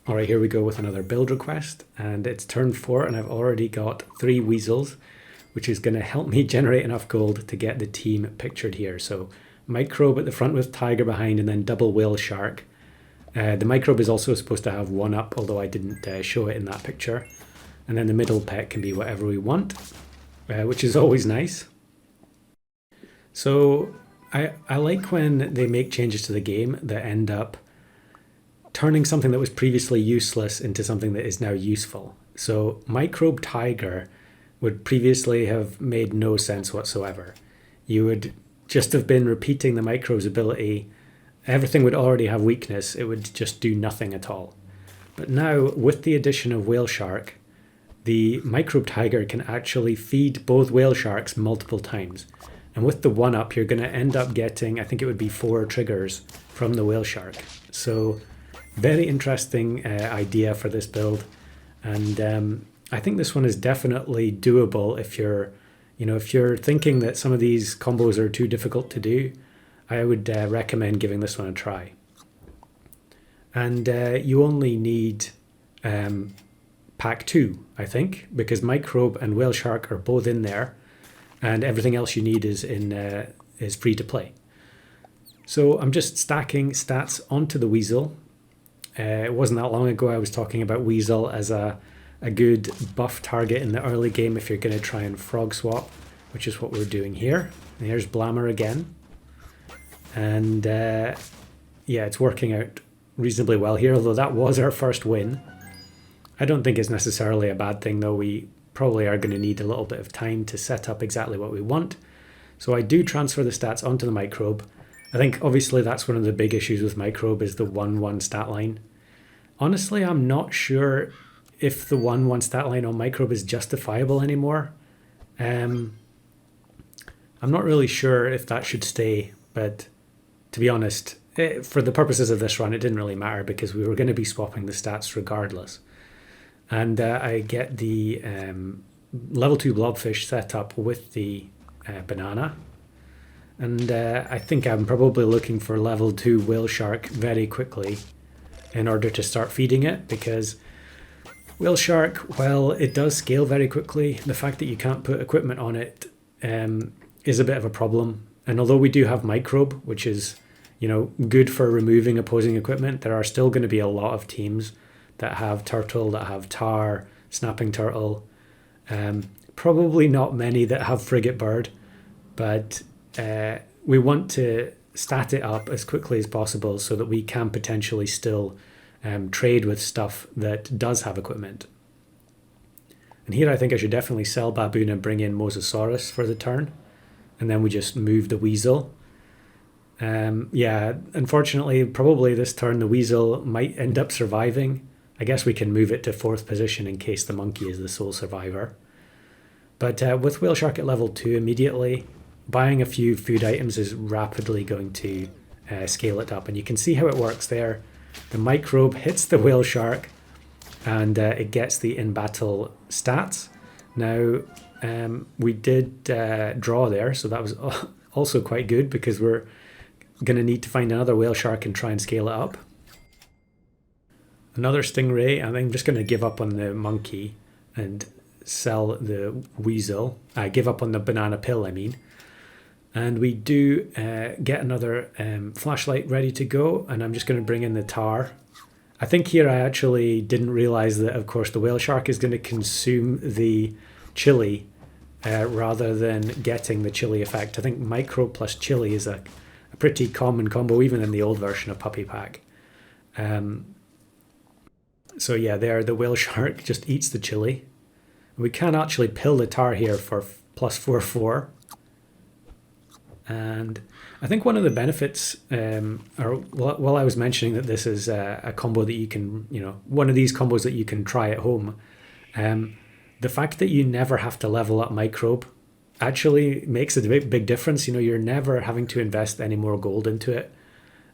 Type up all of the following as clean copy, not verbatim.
All right, here we go with another build request, and it's turn 4 and I've already got 3 weasels, which is going to help me generate enough gold to get the team pictured here. So microbe at the front with tiger behind, and then double whale shark. The microbe is also supposed to have 1 up, although I didn't show it in that picture. And then the middle pet can be whatever we want, which is always nice. So I like when they make changes to the game that end up turning something that was previously useless into something that is now useful. So microbe tiger would previously have made no sense whatsoever. You would just have been repeating the microbe's ability. Everything would already have weakness. It would just do nothing at all. But now, with the addition of whale shark, the microbe tiger can actually feed both whale sharks multiple times. And with the 1-up, you're going to end up getting, I think it would be 4 triggers from the whale shark. So very interesting idea for this build. And I think this one is definitely doable if you're thinking that some of these combos are too difficult to do. I would recommend giving this one a try. And you only need pack 2, I think, because microbe and whale shark are both in there, and everything else you need is free to play. So I'm just stacking stats onto the weasel. It wasn't that long ago I was talking about weasel as a good buff target in the early game if you're going to try and frog swap, which is what we're doing here. And here's Blammer again. And yeah, it's working out reasonably well here, although that was our first win. I don't think it's necessarily a bad thing, though. We probably are going to need a little bit of time to set up exactly what we want. So I do transfer the stats onto the microbe. I think obviously that's one of the big issues with microbe is the 1-1 stat line. Honestly, I'm not sure if the 1-1 stat line on microbe is justifiable anymore. I'm not really sure if that should stay, but to be honest, for the purposes of this run, it didn't really matter because we were going to be swapping the stats regardless. And I get the level 2 blobfish set up with the banana. And I think I'm probably looking for level 2 whale shark very quickly in order to start feeding it, because whale shark, well, it does scale very quickly. The fact that you can't put equipment on it is a bit of a problem. And although we do have microbe, which is good for removing opposing equipment, there are still going to be a lot of teams that have turtle, that have tar, snapping turtle. Probably not many that have frigate bird, but we want to stat it up as quickly as possible so that we can potentially still trade with stuff that does have equipment. And here I think I should definitely sell Baboon and bring in Mosasaurus for the turn. And then we just move the weasel. Yeah, unfortunately, probably this turn the weasel might end up surviving. I guess we can move it to 4th position in case the monkey is the sole survivor. But with whale shark at level 2 immediately, buying a few food items is rapidly going to scale it up. And you can see how it works there. The microbe hits the whale shark and it gets the in-battle stats. Now, we did draw there, so that was also quite good because we're going to need to find another whale shark and try and scale it up. Another stingray, and I'm just going to give up on the monkey and sell the weasel. I give up on the banana pill, I mean. And we do get another flashlight ready to go, and I'm just going to bring in the tar. I think here I actually didn't realize that, of course, the whale shark is going to consume the chili rather than getting the chili effect. I think micro plus chili is a pretty common combo, even in the old version of Puppy Pack. So yeah, there the whale shark just eats the chili. We can actually pill the tar here for plus 4/4. And I think one of the benefits, while I was mentioning that this is a combo that you can, one of these combos that you can try at home, the fact that you never have to level up microbe actually makes a big difference. You're never having to invest any more gold into it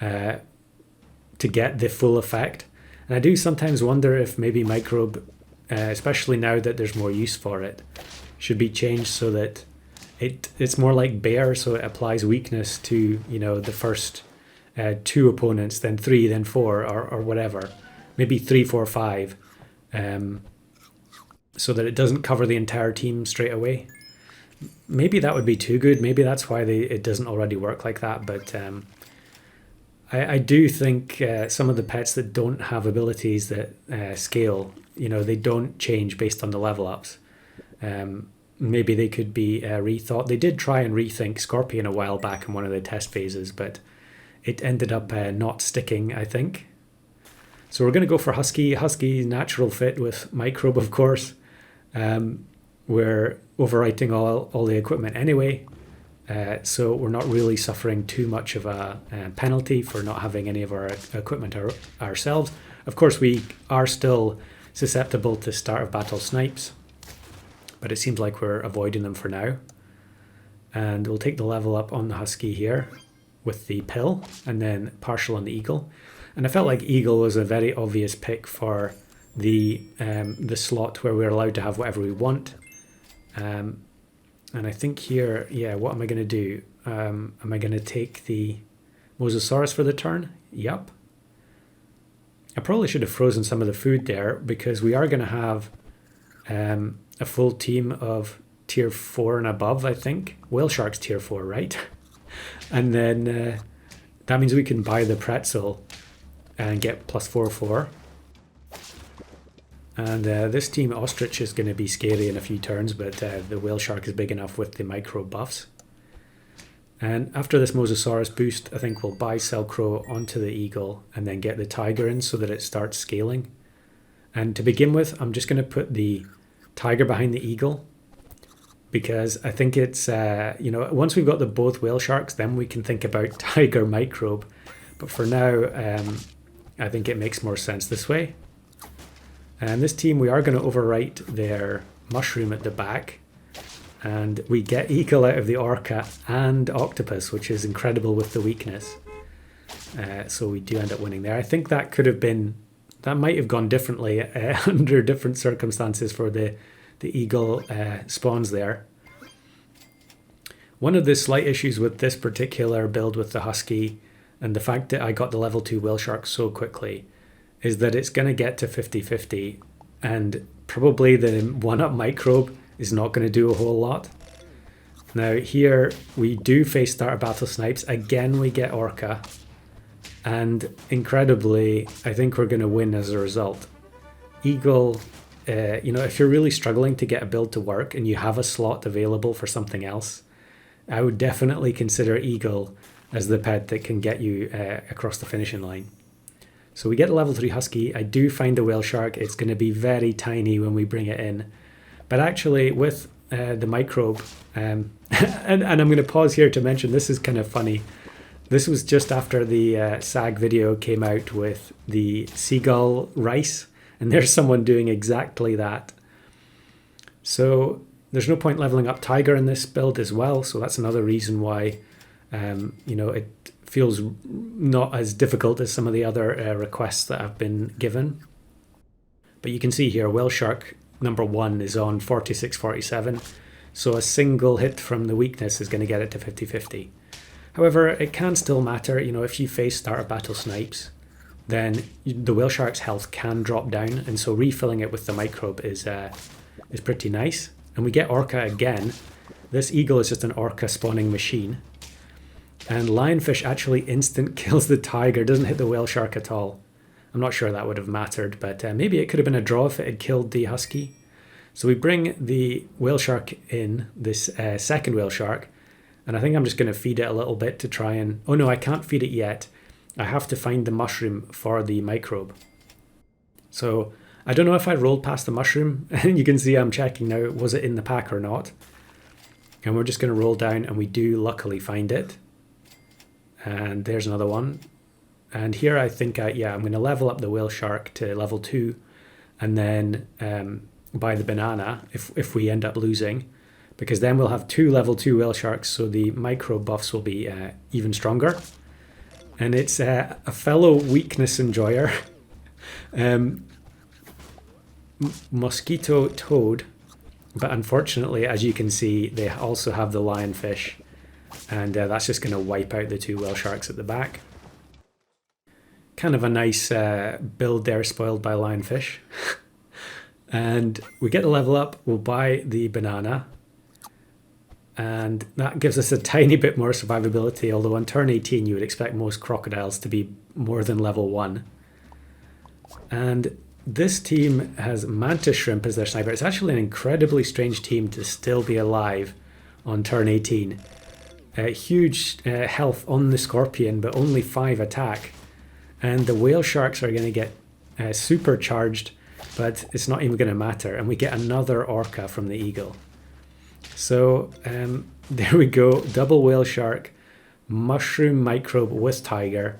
to get the full effect. And I do sometimes wonder if maybe microbe, especially now that there's more use for it, should be changed so that it's more like bear, so it applies weakness to the first 2 opponents, then 3, then 4, or whatever, maybe 3, 4, 5, so that it doesn't cover the entire team straight away. Maybe that would be too good. Maybe that's why it doesn't already work like that. But I do think some of the pets that don't have abilities that scale, they don't change based on the level ups. Maybe they could be rethought. They did try and rethink Scorpion a while back in one of the test phases, but it ended up not sticking, I think. So we're going to go for Husky. Husky natural fit with Microbe, of course. We're overwriting all the equipment anyway, so we're not really suffering too much of a penalty for not having any of our equipment ourselves. Of course, we are still susceptible to start of battle snipes, but it seems like we're avoiding them for now. And we'll take the level up on the Husky here with the pill, and then partial on the Eagle. And I felt like Eagle was a very obvious pick for the slot where we're allowed to have whatever we want. And I think here, what am I going to do? Am I going to take the Mosasaurus for the turn? Yup. I probably should have frozen some of the food there, because we are going to have a full team of tier 4 and above, I think. Whale Shark's tier 4, right? And then that means we can buy the pretzel and get +4/4. And this team Ostrich is going to be scary in a few turns, but the Whale Shark is big enough with the micro buffs. And after this Mosasaurus boost, I think we'll buy Selcrow onto the Eagle and then get the Tiger in so that it starts scaling. And to begin with, I'm just going to put the Tiger behind the Eagle, because I think it's, once we've got both Whale Sharks, then we can think about Tiger Microbe. But for now, I think it makes more sense this way. And this team, we are going to overwrite their Mushroom at the back. And we get Eagle out of the Orca and Octopus, which is incredible with the weakness. So we do end up winning there. I think that might have gone differently under different circumstances for the Eagle spawns there. One of the slight issues with this particular build with the Husky, and the fact that I got the level 2 Whale Shark so quickly, is that it's going to get to 50-50, and probably the 1-up Microbe is not going to do a whole lot. Now here we do face starter battle snipes. Again, we get Orca, and incredibly, I think we're going to win as a result. Eagle, if you're really struggling to get a build to work and you have a slot available for something else, I would definitely consider Eagle as the pet that can get you across the finishing line. So we get a level 3 Husky. I do find the Whale Shark. It's going to be very tiny when we bring it in. But actually with the Microbe, and I'm going to pause here to mention, this is kind of funny. This was just after the SAG video came out with the Seagull Rice, and there's someone doing exactly that. So there's no point leveling up Tiger in this build as well, so that's another reason why it feels not as difficult as some of the other requests that have been given. But you can see here, Whale Shark number 1 is on 46-47, so a single hit from the weakness is going to get it to 50-50. However, it can still matter. If you face starter battle snipes, then the Whale Shark's health can drop down, and so refilling it with the Microbe is pretty nice. And we get Orca again. This Eagle is just an Orca spawning machine. And Lionfish actually instant kills the Tiger, doesn't hit the Whale Shark at all. I'm not sure that would have mattered, but maybe it could have been a draw if it had killed the Husky. So we bring the Whale Shark in, this second Whale Shark, and I think I'm just going to feed it a little bit to try and... Oh no, I can't feed it yet. I have to find the Mushroom for the Microbe. So I don't know if I rolled past the Mushroom, and you can see I'm checking now, was it in the pack or not? And we're just going to roll down, and we do luckily find it. And there's another one. And here I think, I'm going to level up the Whale Shark to level 2, and then buy the banana if we end up losing, because then we'll have 2 level 2 Whale Sharks, so the micro buffs will be even stronger. And it's a fellow weakness enjoyer, Mosquito Toad, but unfortunately, as you can see, they also have the Lionfish, and that's just going to wipe out the 2 Whale Sharks at the back. kind of a nice build there, spoiled by lionfish. And we get the level up, we'll buy the banana. And that gives us a tiny bit more survivability, although on turn 18 you would expect most crocodiles to be more than level 1. And this team has mantis shrimp as their sniper. It's actually an incredibly strange team to still be alive on turn 18. Huge health on the scorpion, but only 5 attack. And the whale sharks are going to get supercharged, but it's not even going to matter. And we get another orca from the eagle. So there we go, double whale shark, mushroom microbe with tiger,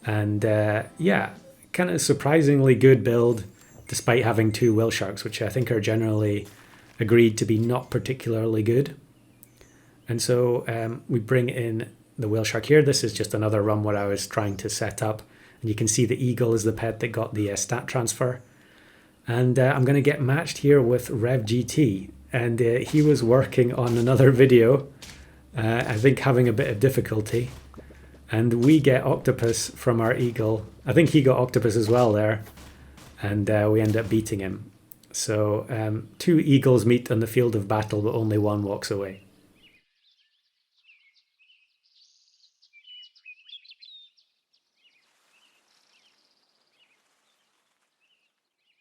and yeah, kind of surprisingly good build despite having 2 whale sharks, which I think are generally agreed to be not particularly good. And so we bring in the whale shark here. This is just another run where I was trying to set up, and you can see the eagle is the pet that got the stat transfer. And I'm going to get matched here with Rev GT. And he was working on another video, I think having a bit of difficulty. And we get octopus from our eagle. I think he got octopus as well there. And we end up beating him. So 2 eagles meet on the field of battle, but only one walks away.